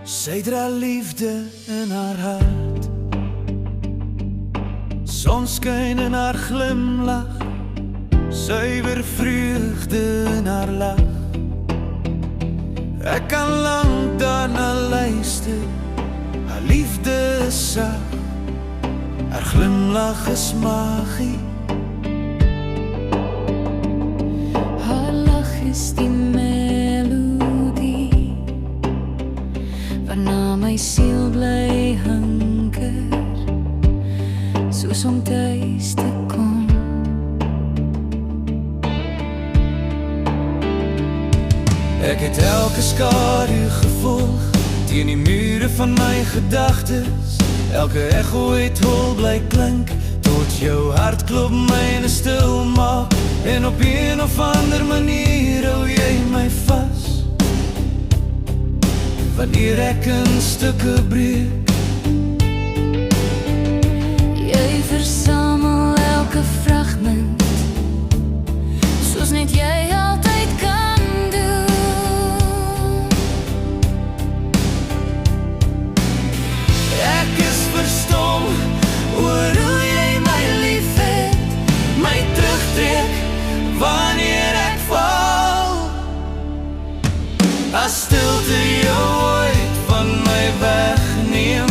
Sy dra liefde in haar hart, sonskyn in haar glimlach, suiwer vreugde in haar lach. Ek kan lank daarna luister, haar liefde is sag, haar glimlach is magie. Haar lach is die melodie waarna my siel bly hanker, soos om tuis te kom. Ek het elke skadu gevolg teen die mure van my gedagtes. Elke echo het hol bly klink, tot jou hartklop myne stil maak. En op een of ander manier hou jy my vas, wanneer ek in stukke breek. Jy versamel elke fragment, soos net jy altyd kan doen. Ek is verstom oor hoe jy my lief het, my terugtrek wanneer ek val. As stilte jou ooit van my wegneem,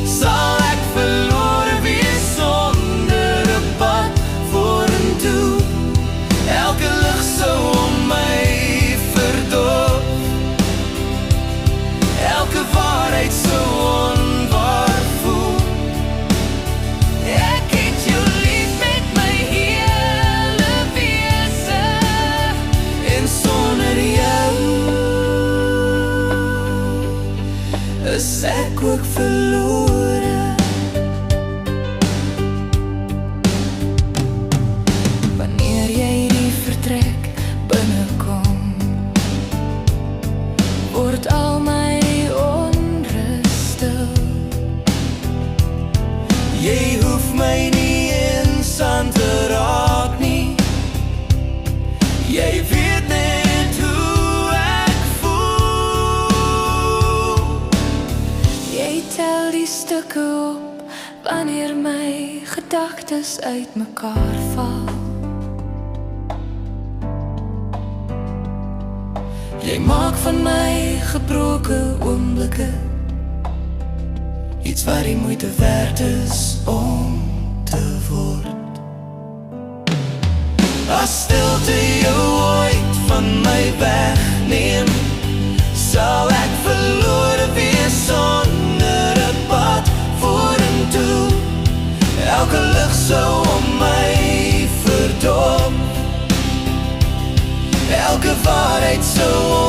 sal ek verlore wees sonder 'n pad vorentoe. Elke lig sou om my verdoof, elke waarheid sou onwaar voel. Ek het jou lief met my hele wese, en sonder jou is ek ook verlore. Wanneer jy die vertrek binnekom, word al my onrus stil. Jy hoef my nie eens aan te raak nie, jy weet net hoe ek voel. Jy tel die stukke op wanneer my gedagtes uitmekaar val. Jy maak van my gebroke oomblikke iets wat die moeite werd is om te word. As stilte jou ooit van my wegneem, sal ek verlore wees sonder 'n pad vorentoe. Elke lig sou om my verdoof, elke waarheid sou